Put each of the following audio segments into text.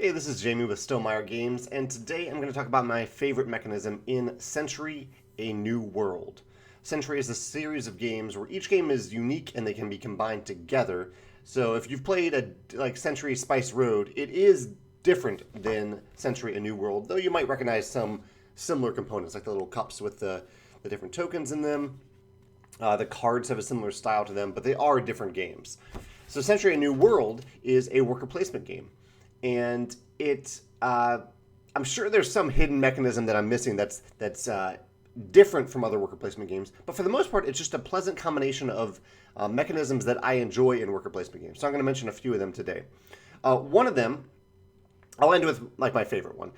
Hey, this is Jamey with Stonemaier Games, and today I'm going to talk about my favorite mechanism in Century: A New World. Century is a series of games where each game is unique and they can be combined together. So if you've played Century Spice Road, it is different than Century: A New World, though you might recognize some similar components, like the little cups with the different tokens in them. The cards have a similar style to them, but they are different games. So Century: A New World is a worker placement game, and I'm sure there's some hidden mechanism that I'm missing that's different from other worker placement games. But for the most part, it's just a pleasant combination of mechanisms that I enjoy in worker placement games. So I'm going to mention a few of them today. One of them, I'll end with like my favorite one.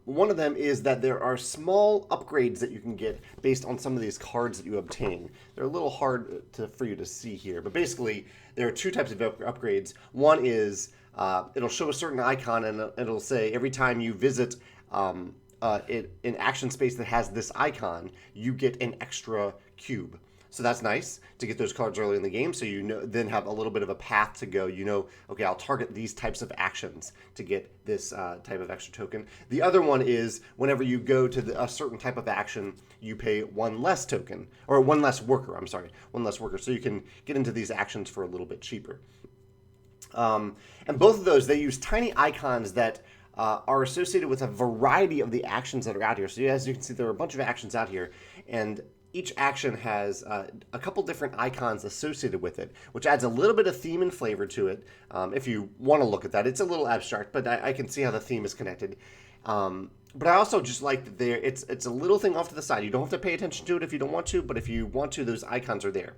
One of them is that there are small upgrades that you can get based on some of these cards that you obtain. They're a little hard for you to see here, but basically there are two types of upgrades. One is it'll show a certain icon and it'll say every time you visit an action space that has this icon, you get an extra cube. So that's nice to get those cards early in the game, so then have a little bit of a path to go. Okay, I'll target these types of actions to get this type of extra token. The other one is whenever you go to a certain type of action, you pay one less token, or one less worker, so you can get into these actions for a little bit cheaper. And both of those, they use tiny icons that are associated with a variety of the actions that are out here. So as you can see, there are a bunch of actions out here, and each action has a couple different icons associated with it, which adds a little bit of theme and flavor to it. If you want to look at that, it's a little abstract, but I can see how the theme is connected. But I also just like that it's a little thing off to the side. You don't have to pay attention to it if you don't want to, but if you want to, those icons are there.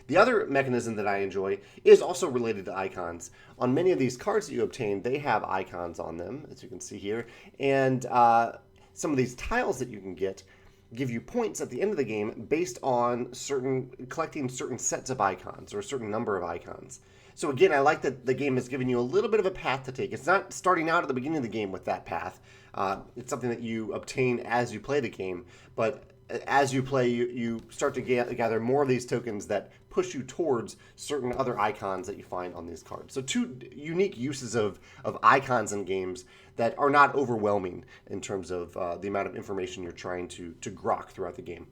The other mechanism that I enjoy is also related to icons. On many of these cards that you obtain, they have icons on them, as you can see here, and some of these tiles that you can get give you points at the end of the game based on collecting certain sets of icons or a certain number of icons. So again, I like that the game is giving you a little bit of a path to take. It's not starting out at the beginning of the game with that path. It's something that you obtain as you play the game, but as you play, you start to gather more of these tokens that push you towards certain other icons that you find on these cards. So two unique uses of icons in games that are not overwhelming in terms of the amount of information you're trying to grok throughout the game.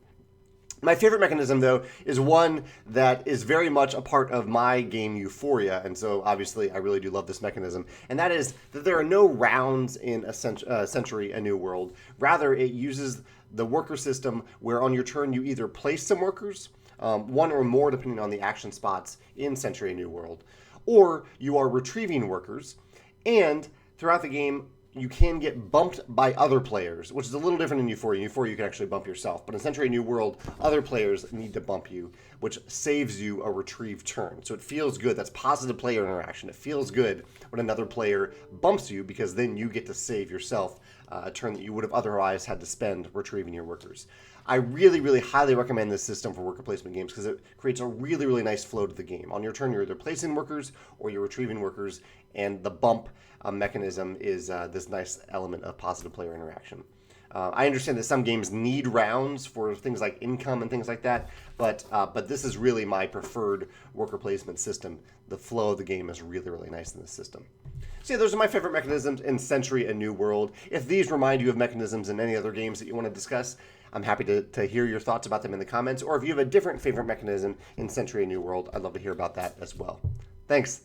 My favorite mechanism, though, is one that is very much a part of my game Euphoria, and so obviously I really do love this mechanism, and that is that there are no rounds in Century: A New World. Rather, it uses the worker system where on your turn you either place some workers, one or more depending on the action spots in Century: A New World, or you are retrieving workers, and throughout the game you can get bumped by other players, which is a little different in Euphoria. In Euphoria, you can actually bump yourself. But in Century: A New World, other players need to bump you, which saves you a retrieve turn. So it feels good. That's positive player interaction. It feels good when another player bumps you because then you get to save yourself a turn that you would have otherwise had to spend retrieving your workers. I really, really highly recommend this system for worker placement games because it creates a really, really nice flow to the game. On your turn, you're either placing workers or you're retrieving workers, and the bump mechanism is this nice element of positive player interaction. I understand that some games need rounds for things like income and things like that, but this is really my preferred worker placement system. The flow of the game is really, really nice in this system. So yeah, those are my favorite mechanisms in Century: A New World. If these remind you of mechanisms in any other games that you want to discuss, I'm happy to hear your thoughts about them in the comments. Or if you have a different favorite mechanism in Century: A New World, I'd love to hear about that as well. Thanks.